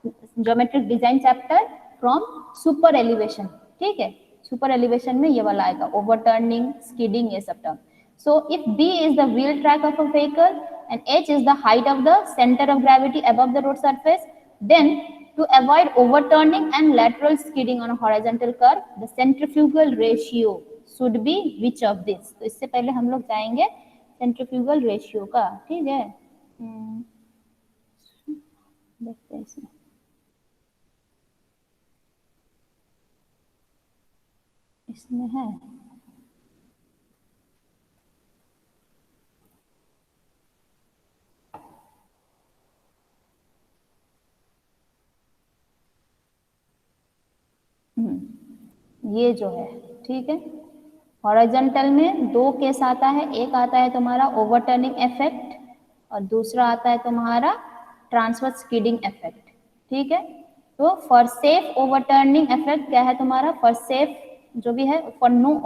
geometric design chapter from super elevation, ठीक है। सुपर एलिवेशन में ये वाला आएगा, ओवरटर्निंग, स्किडिंग, ये सब term. So if B is the wheel track of a vehicle and H is the height of the center of gravity above the road surface, then to avoid overturning and lateral skidding on a horizontal curve, the centrifugal ratio should be which of this? तो इससे पहले हम लोग जाएंगे centrifugal ratio का, ठीक है। देखते हैं इसमें, इसमें है ये जो है, ठीक है। हॉरिजॉन्टल में दो केस आता है, एक आता है तुम्हारा ओवरटर्निंग इफेक्ट और दूसरा आता है तुम्हारा ट्रांसवर्स स्किडिंग इफेक्ट, ठीक है। तो फॉर सेफ ओवरटर्निंग इफेक्ट क्या है तुम्हारा? फॉर सेफ जो भी है, for no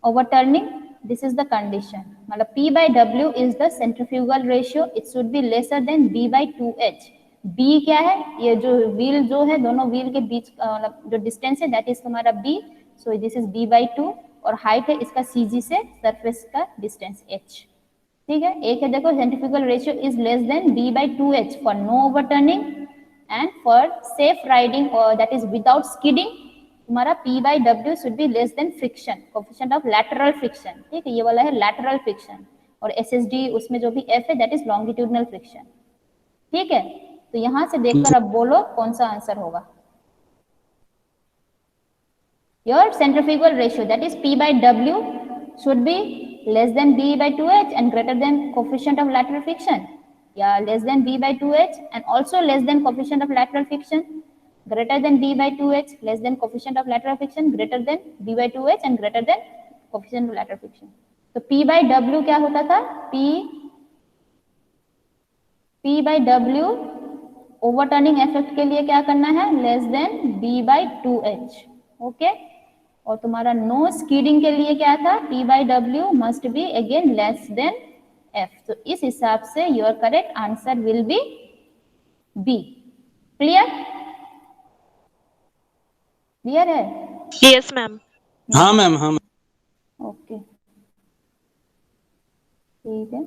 overturning this is the condition, मतलब P by W is the centrifugal ratio, it should be lesser than B by 2H। B क्या है? ये जो व्हील जो है, दोनों व्हील के बीच मतलब जो डिस्टेंस है दैट इज तुम्हारा B, so this is B by 2, और हाइट है इसका CG से सरफेस का डिस्टेंस H, ठीक है। एक है देखो centrifugal ratio is less than B by 2H for no overturning and for safe riding that is without skidding तुम्हारा P by W should be less than friction, coefficient of lateral friction, ठीक है। ये वाला है lateral friction, और SSD उसमें जो भी F है दैट इज लॉन्गिट्यूडनल फ्रिक्शन, ठीक है। तो यहां से देखकर अब बोलो कौन सा आंसर होगा। Your centrifugal ratio that is P by W should be less than B by 2H and greater than coefficient of lateral friction. Yeah, less than B by 2H and also less than coefficient of lateral friction, greater than B by 2H, less than coefficient of lateral friction, greater than B by 2H and greater than coefficient of lateral friction. तो P by W क्या होता था? P by W overturning effect के लिए क्या करना है? Less than B by 2H, okay. और तुम्हारा नो स्किडिंग के लिए क्या था? P by W must be again less than F। तो इस हिसाब से your correct answer will B B। Clear? Clear है? Yes, ma'am. हाँ मैम, हाँ मैम। ओके, ठीक है।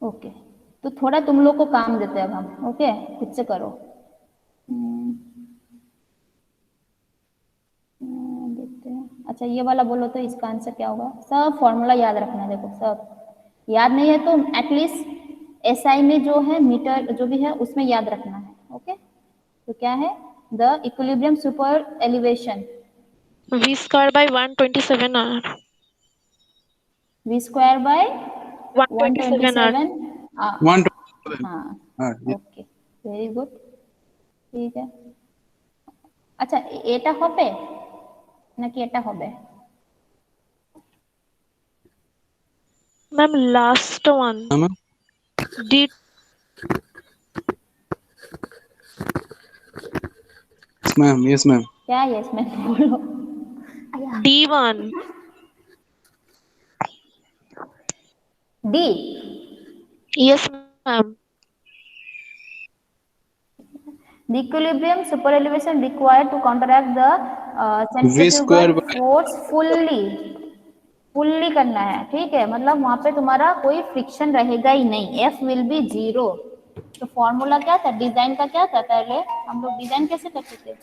ओके, तो थोड़ा तुम लोग को काम देते हैं अब हम, ओके, खुद से करो। देखते हैं, अच्छा ये वाला बोलो तो इसका आंसर क्या होगा? सब फॉर्मूला याद रखना है, देखो सब याद नहीं है तो एटलीस्ट SI में जो है मीटर जो भी है उसमें याद रखना है, ओके। तो क्या है? The equilibrium super elevation V square by 127R. V square by 127R. 127 127। हाँ, हाँ, ओके, वेरी गुड, ठीक है। আচ্ছা এটা হবে নাকি এটা হবে? Ma'am, last one. हाँ ma'am. D ma'am, yes ma'am. क्या यस मैं बोलो? D1. D. Yes, ma'am. The equilibrium super elevation required to counteract the centrifugal force fully करना है, ठीक है। मतलब वहां पे तुम्हारा कोई फ्रिक्शन रहेगा ही नहीं, F will be 0। तो फॉर्मूला क्या था? डिजाइन का क्या था? पहले हम लोग डिजाइन कैसे करते थे?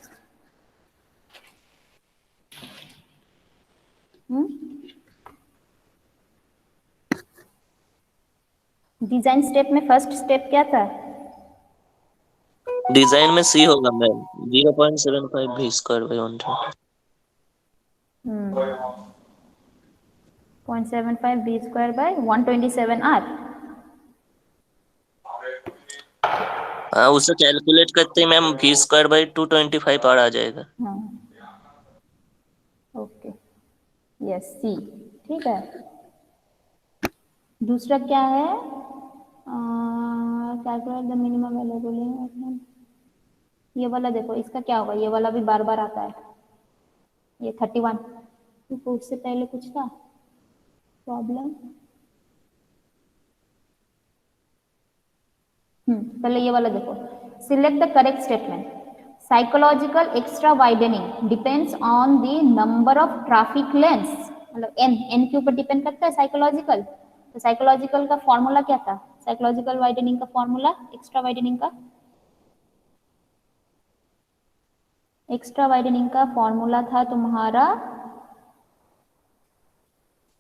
डिजाइन स्टेप में फर्स्ट स्टेप क्या था? डिजाइन में C होगा ma'am, 0.75 V square by 100। 0.75 B square by 127R। हाँ, उसे कैलकुलेट करते ही ma'am V square by 225 R आ जाएगा। हाँ, यस सी, ठीक है। दूसरा क्या है, कैलकुलेट द मिनिमम अवेलेबल, ये वाला देखो, इसका क्या होगा, ये वाला भी बार बार आता है, ये 31, तो उससे पहले कुछ था प्रॉब्लम। पहले ये वाला देखो, select the correct statement. Psychological extra widening depends on the number of traffic lens, मतलब एन के ऊपर डिपेंड करता है साइकोलॉजिकल। तो साइकोलॉजिकल का फॉर्मूला क्या था, साइकोलॉजिकल वाइडनिंग का फॉर्मूला, एक्स्ट्रा वाइडनिंग का फॉर्मूला था तुम्हारा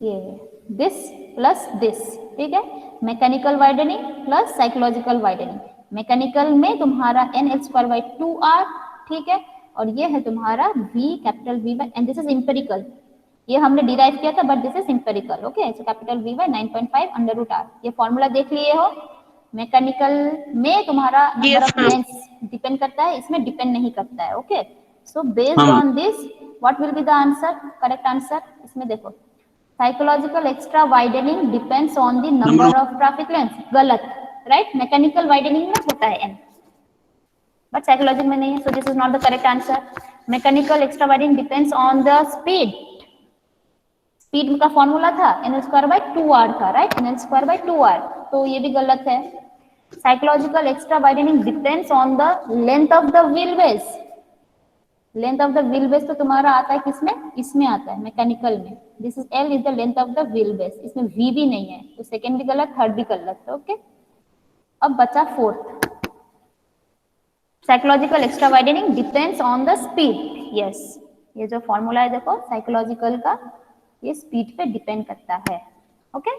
ये दिस प्लस दिस, ठीक है। Mechanical widening plus psychological widening. Mechanical में तुम्हारा n²/2r, ठीक है, और ये है तुम्हारा v, capital V by, and this is empirical, ये हमने डिराइव किया था but this is empirical, okay. So capital V by 9.5 √r, ये फॉर्मूला देख लिए हो। मैकेनिकल में तुम्हारा नंबर ऑफ लेंस डिपेंड करता है, इसमें डिपेंड नहीं करता है, okay. So based on this what will be the answer, correct answer. इसमें देखो, psychological extra widening depends on the number of traffic lens, गलत, राइट। मैकेनिकल वाइडनिंग में होता है n, बट साइकोलॉजिकल में नहीं है, so this is not the correct answer. Mechanical extra widening depends on the speed, speed का formula था nl²/2r था, राइट, nl²/2r, तो ये भी गलत है। Psychological extra widening depends on the length of the wheel base, length of the wheel base तो तुम्हारा आता है किसमें, इसमें आता है मैकेनिकल में, this is L is the length of the wheel base, इसमें V भी नहीं है, तो सेकंड भी गलत, थर्ड भी गलत, ओके। अब बचा fourth, psychological extra widening depends on the speed, yes, ये जो फॉर्मूला है देखो साइकोलॉजिकल का, ये स्पीड पे डिपेंड करता है, ओके।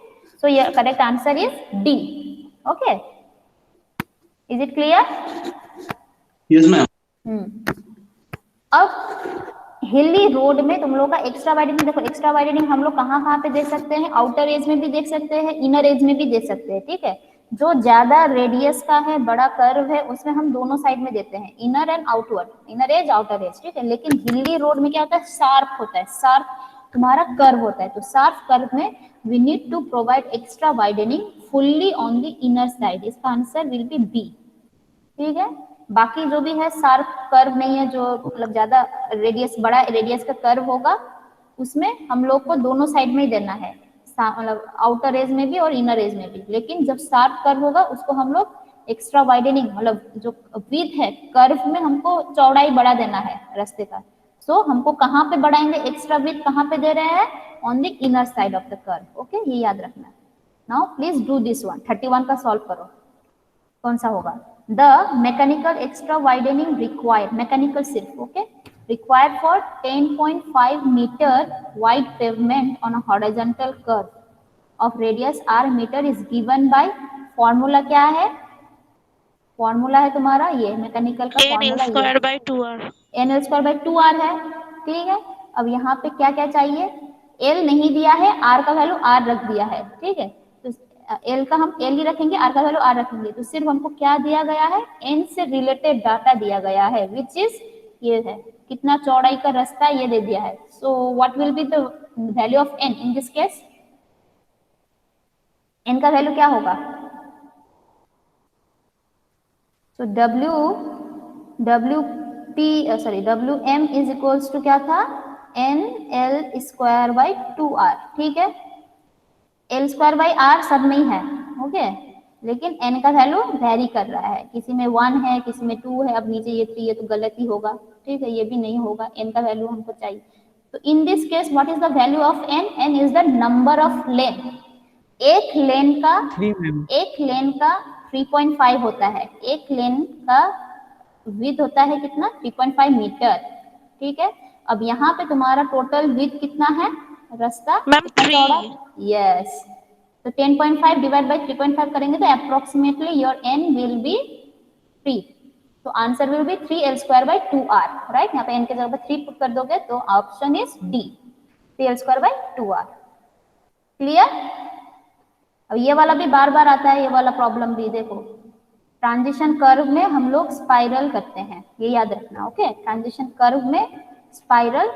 सो ये correct answer is D, okay. Is it clear? Yes ma'am. अब हिली रोड में तुम लोग का एक्स्ट्रा वाइडनिंग देखो, एक्स्ट्रा वाइडनिंग हम लोग कहाँ कहाँ पे दे सकते हैं, आउटर एज में भी देख सकते हैं, इनर एज में भी दे सकते हैं, ठीक है। जो ज्यादा रेडियस का है, बड़ा कर्व है, उसमें हम दोनों साइड में देते हैं, inner and outward, inner as outer as, ठीक है। लेकिन हिली रोड में क्या होता है, शार्प होता है, शार्प तुम्हारा कर्व होता है, तो शार्प कर्व में we need to provide extra widening fully on the inner side, इसका आंसर विल बी बी, ठीक है। बाकी जो भी है शार्प कर्व नहीं है, जो मतलब ज्यादा रेडियस, बड़ा रेडियस का कर्व होगा, उसमें हम लोग को दोनों साइड में ही देना है, मतलब आउटर एज में भी और इनर एज में भी। लेकिन जब शार्प कर्व होगा उसको हम लोग एक्स्ट्रा वाइडनिंग, मतलब जो विड्थ है कर्व में हमको चौड़ाई बढ़ा देना है रास्ते का, सो हमको कहाँ पे बढ़ाएंगे एक्स्ट्रा विड्थ, कहाँ पे दे रहे हैं, on the inner side of the curve, okay, ये याद रखना। Now please do this one, 31 का सॉल्व करो, कौन सा होगा। The mechanical extra widening required, mechanical सिर्फ, okay, required for 10.5 meter wide pavement on a horizontal curve of radius r meter is given by, formula क्या है, फॉर्मूला है तुम्हारा ये मैकेनिकल का फॉर्मूला, nl²/2r, nl²/2r है, ठीक है। अब यहाँ पे क्या क्या चाहिए, L नहीं दिया है, R का वैल्यू R रख दिया है, ठीक है, तो L का हम L ही रखेंगे, R का वैल्यू R रखेंगे, तो सिर्फ हमको क्या दिया गया है, N से रिलेटेड डाटा दिया गया है, विच इज ये है, कितना चौड़ाई का रास्ता ये दे दिया है। So what will be the value of N in this case, N का वैल्यू क्या होगा, सो Wm इज इक्वल्स टू क्या था, nl²/2r, ठीक है। L²/r सब में ही है, ओके, लेकिन n का वैल्यू वेरी कर रहा है, किसी में 1 है, किसी में 2 है, अब नीचे ये 3 है तो गलत ही होगा, ठीक है, ये भी नहीं होगा, n का वैल्यू हमको चाहिए। तो in this case what is the value of n, n is the number of lane, एक लेन का 3.5 होता है, एक लेन का विड्थ होता है कितना, 3.5 मीटर, ठीक है। अब यहाँ पे तुम्हारा टोटल विड्थ कितना है, रास्ता मैम 3, यस, तो 10.5 डिवाइड बाय 3.5 करेंगे तो approximately your n will be 3, तो answer will B 3l²/2r, right. यहाँ पे n के जगह पे 3 पुट कर दोगे तो option is D, 3l²/2r, clear. अब ये वाला भी बार बार आता है, ये वाला प्रॉब्लम भी देखो, ट्रांजिशन कर्व में हम लोग स्पाइरल करते हैं, ये याद रखना, ओके। ट्रांजिशन कर्व में स्पाइरल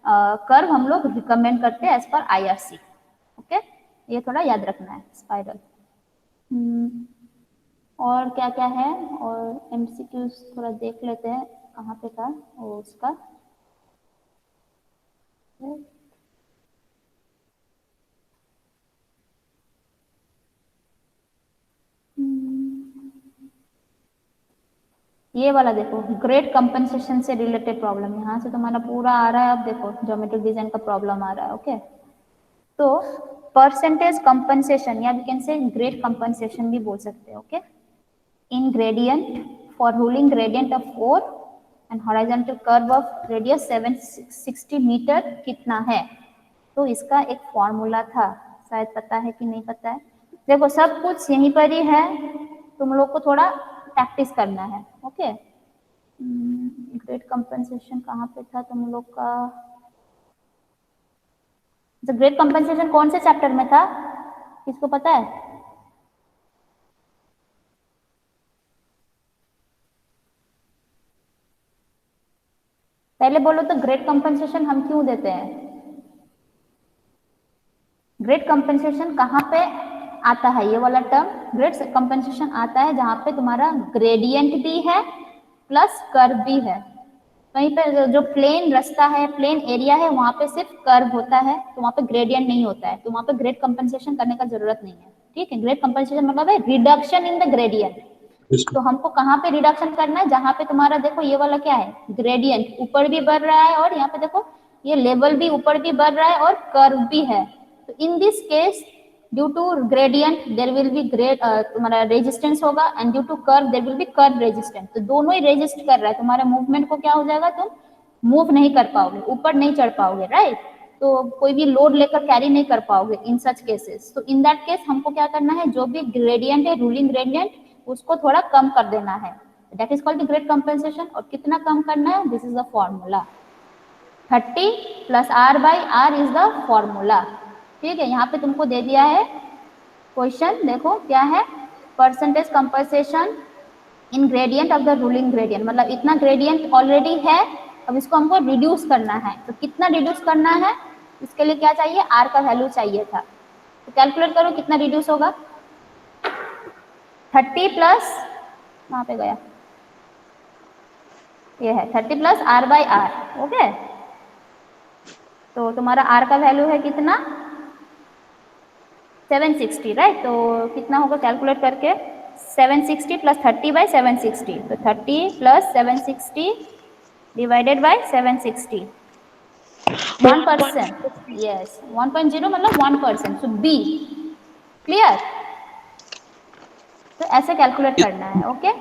कर्व हम लोग रिकमेंड करते हैं एज पर IRC। ओके, ये थोड़ा याद रखना है, स्पाइरल। और क्या क्या है, और MCQs थोड़ा देख लेते हैं, कहाँ पे था वो उसका। ये वाला देखो, ग्रेड कंपनसेशन से रिलेटेड प्रॉब्लम, यहाँ से तुम्हारा पूरा आ रहा है। अब देखो ज्योमेट्रिक डिजाइन का प्रॉब्लम आ रहा है। ओके, तो परसेंटेज कंपनसेशन या we can say grade compensation भी बोल सकते हैं। Okay, in gradient for ruling gradient of 4 and horizontal curve of radius 760 metre कितना है। तो इसका एक फॉर्मूला था, शायद पता है कि नहीं पता है। देखो सब कुछ यहीं पर ही है, तुम लोग को थोड़ा प्रैक्टिस करना है। ओके, ग्रेड कंपनसेशन कहाँ पे था तुम लोग का। ग्रेड कंपनसेशन कौन से चैप्टर में था, किसको पता है? पहले बोलो तो ग्रेड कंपनसेशन हम क्यों देते हैं? ग्रेड कंपनसेशन कहाँ पे आता है? ये वाला टर्म ग्रेड कंपनसेशन आता है जहाँ पे तुम्हारा ग्रेडियंट भी है प्लस कर्व भी है। कहीं पे जो प्लेन रास्ता है, प्लेन एरिया है, वहां पे सिर्फ कर्व होता है, तो वहां पे ग्रेडियंट नहीं होता है, तो वहां पे ग्रेड कंपनसेशन करने का जरूरत नहीं है। ठीक है, ग्रेड कंपनसेशन मतलब है रिडक्शन इन द ग्रेडियंट। तो हमको कहाँ पे रिडक्शन करना है? जहाँ पे तुम्हारा देखो ये वाला क्या है, ग्रेडियंट ऊपर भी बढ़ रहा है, और यहाँ पे देखो ये लेवल भी ऊपर भी बढ़ रहा है और कर्व भी है। तो in this case due to gradient there will be grade तुम्हारा रेजिस्टेंस होगा, and due to curve there will be curve resistance. तो दोनों ही रेजिस्ट कर रहा है, तुम्हारे मूवमेंट को क्या हो जाएगा, तुम मूव नहीं कर पाओगे, ऊपर नहीं चढ़ पाओगे, राइट। तो कोई भी लोड लेकर कैरी नहीं कर पाओगे इन सच केसेस। तो इन दैट केस हमको क्या करना है, जो भी ग्रेडियंट है, रूलिंग ग्रेडियंट, उसको थोड़ा कम कर देना है, that is called the grade compensation. और कितना कम करना है, this is the formula, 30 plus R by R is the formula. ठीक है, यहाँ पे तुमको दे दिया है क्वेश्चन, देखो क्या है, percentage compensation in gradient of the ruling gradient, मतलब इतना ग्रेडियंट ऑलरेडी है, अब इसको हमको रिड्यूस करना है। तो कितना रिड्यूस करना है, इसके लिए क्या चाहिए, R का वैल्यू चाहिए था। तो कैलकुलेट करो कितना रिड्यूस होगा। 30 प्लस, कहाँ पे गया, ये है 30 plus R by R। Okay, तो तुम्हारा R का वैल्यू है कितना, 760, राइट। तो कितना होगा कैलकुलेट करके, 760 प्लस 30 बाई 760, तो 30 प्लस 760 डिवाइडेड बाई 760, 1%, यस 1.0 मतलब 1%, सो B, क्लियर। तो ऐसे कैलकुलेट करना है। ओके,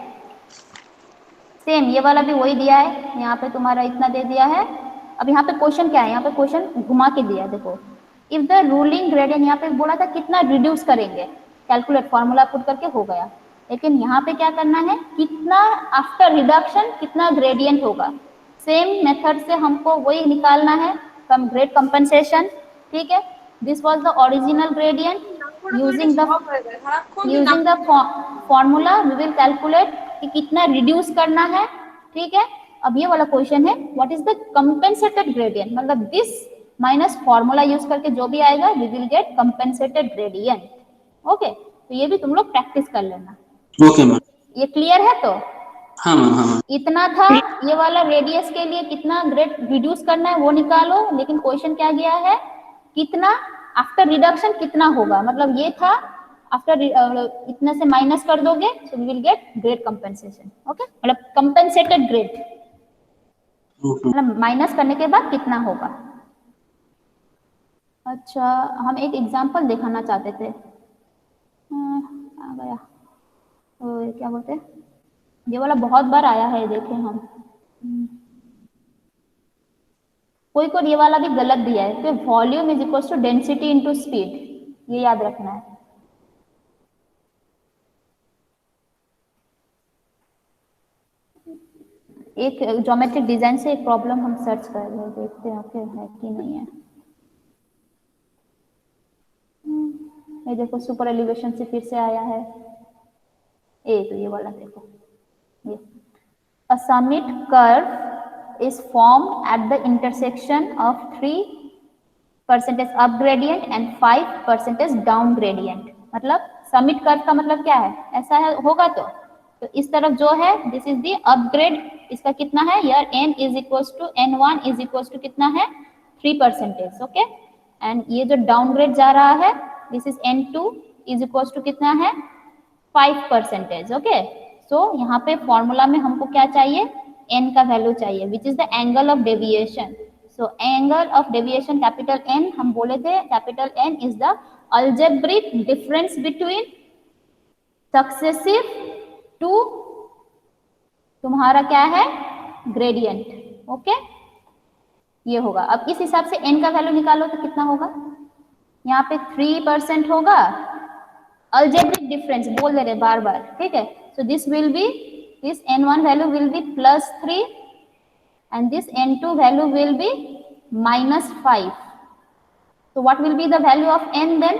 सेम ये वाला भी वही दिया है, यहाँ पे तुम्हारा इतना दे दिया है। अब यहाँ पे क्वेश्चन क्या है, यहाँ पे क्वेश्चन घुमा के दिया है, देखो इफ द रूलिंग ग्रेडियंट, यहाँ पे बोला था कितना रिड्यूस करेंगे, कैलकुलेट फॉर्मूला पुट करके हो गया, लेकिन यहाँ पे क्या करना है, कितना आफ्टर रिडक्शन कितना ग्रेडियंट होगा। सेम मेथड से हमको वही निकालना है, कम ग्रेड कंपनसेशन। ठीक है, this was the original gradient, using the formula we will calculate कि कितना रिड्यूस करना है। ठीक है, अब ये वाला क्वेश्चन है what is the compensated gradient, मतलब दिस माइनस फॉर्मूला यूज करके जो भी आएगा we will get compensated gradient. Okay, तो ये भी तुम लोग प्रैक्टिस कर लेना। Okay ma'am. ये क्लियर है? तो हाँ मैम, हाँ मैम। इतना था, ये वाला रेडियस के लिए कितना ग्रेड रिड्यूस करना है वो निकालो, लेकिन क्वेश्चन क्या गया है, कितना आफ्टर रिडक्शन कितना होगा, मतलब ये था आफ्टर इतने से माइनस कर दोगे so we will get grade compensation. Okay, मतलब कंपेंसेटेड ग्रेड, मतलब माइनस करने के बाद कितना होगा। अच्छा, हम एक एग्जांपल दिखाना चाहते थे, आ गया, तो क्या बोलते हैं, ये वाला बहुत बार आया है, देखें हम, कोई ये वाला भी गलत दिया है, तो volume is equal to density into speed, ये याद रखना है। एक ज्योमेट्रिक डिजाइन से एक प्रॉब्लम हम सर्च कर रहे हैं, देखते हैं ओके है कि नहीं है। ये देखो सुपर एलिवेशन से फिर से आया है, तो ये वाला देखो, ये a summit curve is formed at the intersection of 3% up gradient and 5% down gradient. मतलब समिट कर्व का मतलब क्या है, ऐसा है होगा तो इस तरफ जो है दिस इज दी अपग्रेड, इसका कितना है यार n is equals to n1 is equals to कितना है 3%, ओके। एंड ये जो डाउनग्रेड जा रहा है this is n2 is equals to कितना है 5%, ओके। सो यहाँ पे फॉर्मूला में हमको क्या चाहिए, n का वैल्यू चाहिए which is the angle of deviation. So angle of deviation capital N हम बोले थे, capital N is the algebraic difference between successive two तुम्हारा क्या है ग्रेडियंट, ओके। ये होगा, अब इस हिसाब से n का वैल्यू निकालो तो कितना होगा, यहाँ पे 3% होगा, अलजेब्रिक डिफरेंस बोल दे रहे बार बार, ठीक है। So this will be, this n1 value will be +3 and this n2 value will be -5. So what will be the value of n then?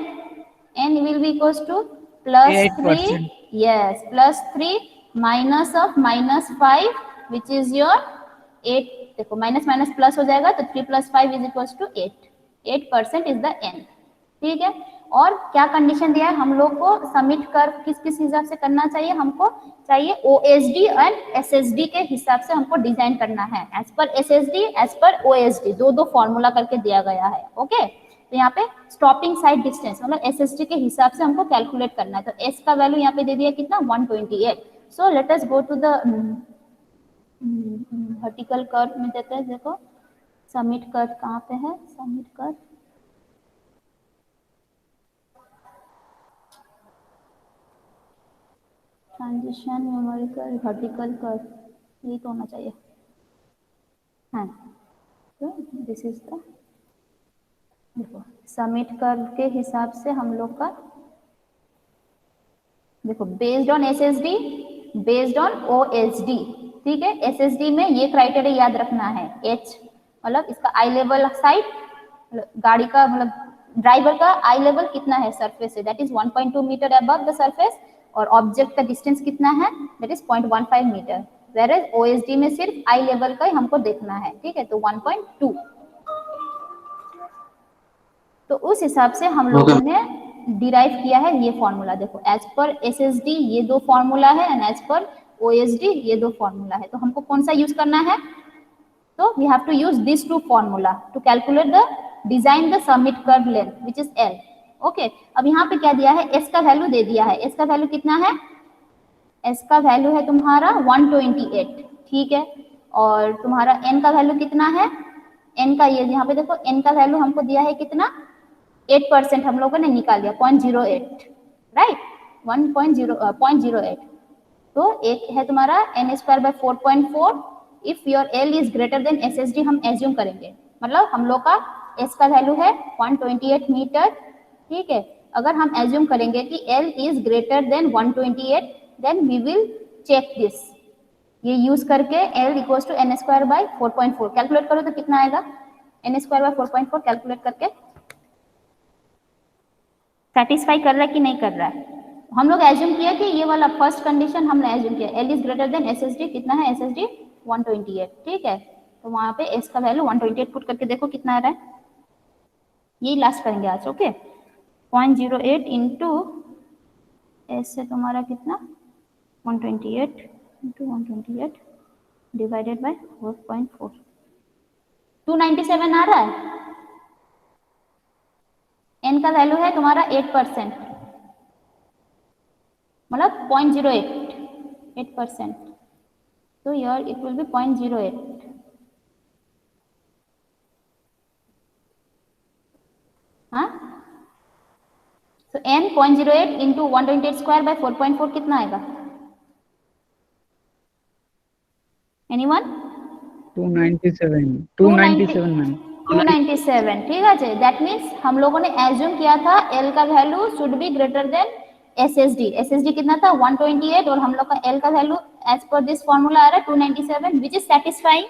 N will be equals to +3, yes, +3 minus of -5 which is your 8. देखो minus minus plus हो जाएगा तो 3 + 5 is equals to 8% is the n, ठीक है। और क्या condition दिया है हम लोग को, समिट कर्व किस किस हिसाब से करना चाहिए, हमको चाहिए OSD एंड SSD के हिसाब से हमको डिजाइन करना है, as per SSD as per OSD, दो फॉर्मूला करके दिया गया है, ओके। तो यहाँ पे स्टॉपिंग साइड डिस्टेंस मतलब SSD के हिसाब से हमको कैलकुलेट करना है, तो S का वैल्यू यहाँ पे दे दिया कितना 128। So let us go to the vertical curve में देते हैं, देखो समिट कर्व कहाँ पे है, summit curve transition numerical vertical curve, यही तो होना चाहिए, हाँ। तो दिस इज द, देखो समिट कर्व के हिसाब से हम लोग का देखो based on SSD, based on OSD, ठीक है। SSD में ये क्राइटेरिया याद रखना है, H मतलब इसका आई लेवल साइड, गाड़ी का मतलब ड्राइवर का आई लेवल कितना है सरफेस से, that is 1.2 metre above the surface, और ऑब्जेक्ट का डिस्टेंस कितना है that is 0.15 metre, where OSD में सिर्फ आई लेवल का ही हमको देखना है, ठीक है। तो 1.2, तो उस हिसाब से हम लोगों ने डिराइव किया है ये फॉर्मूला। देखो एज पर SSD ये दो फॉर्मूला है एंड एज पर OSD ये दो फॉर्मूला है, तो हमको कौन सा यूज करना है, तो we have to use this two formula to calculate the design the summit curve length which is L, okay. अब यहाँ पे क्या दिया है, S का वैल्यू दे दिया है, S का वैल्यू कितना है, S का वैल्यू है तुम्हारा 128, ठीक है। और तुम्हारा N का वैल्यू कितना है, N का ये यहाँ पे देखो N का वैल्यू हमको दिया है कितना 8%, हम लोगों ने निकाल दिया 0.08, राइट 0.08। तो एक है तुम्हारा n²/4.4, if your L is greater then SSD हम एज्यूम करेंगे, मतलब हम लोग का S का वैल्यू है 128 मीटर, ठीक है। अगर हम एज्यूम करेंगे कि L is greater than 128 then we will check this, ये यूज करके L equals to n²/4.4 calculate करो तो कितना आएगा, n²/4.4 कैलकुलेट करके सेटिस्फाई कर रहा है कि नहीं कर रहा है। हम लोग एज्यूम किया कि ये वाला फर्स्ट कंडीशन हमने एज्यूम किया, L is greater then SSD, कितना है SSD 128, ठीक है। तो वहां पे S का वैल्यू 128 पुट करके देखो कितना आ रहा है, यही लास्ट करेंगे आज, ओके। 0.08 इंटू S से तुम्हारा कितना 128 इंटू 128 डिवाइडेड बाय 4.4, 297 आ रहा है। N का वैल्यू है तुम्हारा 8%, मतलब 0.08%, तो यार इट विल बी 0.08, हाँ। तो N 0.08 इंटू 128²/4.4 कितना आएगा, एनीवन? 297 मैम। 297, ठीक है। दैट मीन्स हम लोगों ने एज्यूम किया था L का value should be greater than SSD कितना था 128, और हम लोग का L का value as per this formula आ रहा है 297 विच इज सेटिस्फाइंग,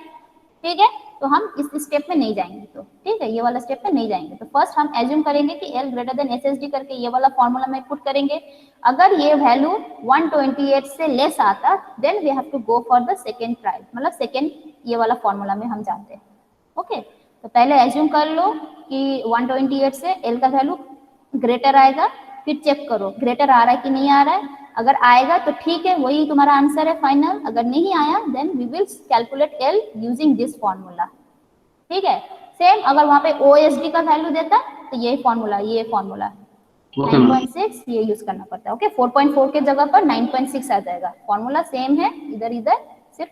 ठीक है। तो हम इस स्टेप में नहीं जाएंगे, तो ठीक है ये वाला स्टेप में नहीं जाएंगे। तो फर्स्ट हम एज्यूम करेंगे कि L ग्रेटर देन SSD करके ये वाला फॉर्मूला में पुट करेंगे। अगर ये वैल्यू 128 से लेस आता then we have to go for the second trial, मतलब सेकेंड ये वाला फॉर्मूला में हम जानते हैं। ओके, तो पहले एज्यूम कर लो कि 128 से एल का वैल्यू ग्रेटर आएगा, फिर चेक करो ग्रेटर आ रहा है कि नहीं आ रहा है। अगर आएगा तो ठीक है, वही तुम्हारा आंसर है फाइनल। अगर नहीं आया then we will calculate L using this formula. ठीक है, सेम अगर वहां पे ओएसडी का वैल्यू देता तो ये फॉर्मूला 9.6 ये यूज करना पड़ता है। ओके, 4.4 के जगह पर 9.6 आ जाएगा। फॉर्मूला सेम है, इधर इधर सिर्फ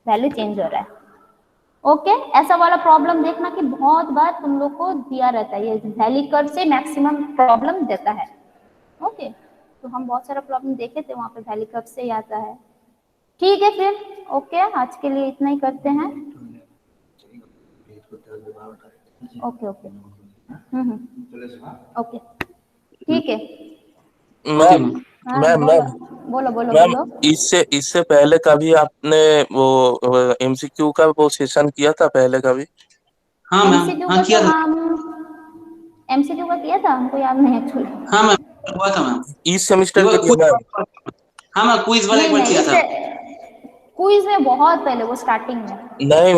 वैल्यू चेंज हो रहा है। ओके, ऐसा वाला प्रॉब्लम देखना कि बहुत बार तुम लोग को दिया रहता है, ये वैल्यू कर्व से मैक्सिमम प्रॉब्लम देता है। ओके, तो हम बहुत सारा प्रॉब्लम देखे थे वहां पे वैल्यू कर्व से ही आता है। ठीक है फिर, ओके आज के लिए इतना ही करते हैं। ओके ओके ओके ठीक है। मैम हाँ, मैम मैम बोलो बोलो मैम बोलो। इससे पहले कभी आपने वो एमसीक्यू का वो सेशन किया था पहले कभी? हाँ मैम, एमसीक्यू हाँ का किया तो था। हम एमसीक्यू का किया था, हमको याद नहीं एक्चुअली। हाँ मैम, हुआ था मैम। इस सेमेस्टर के लिए मैम? हाँ मैम, क्विज वाला एक बार किया था। क्विज में बहुत पहले, वो स्टार्टिंग में। नहीं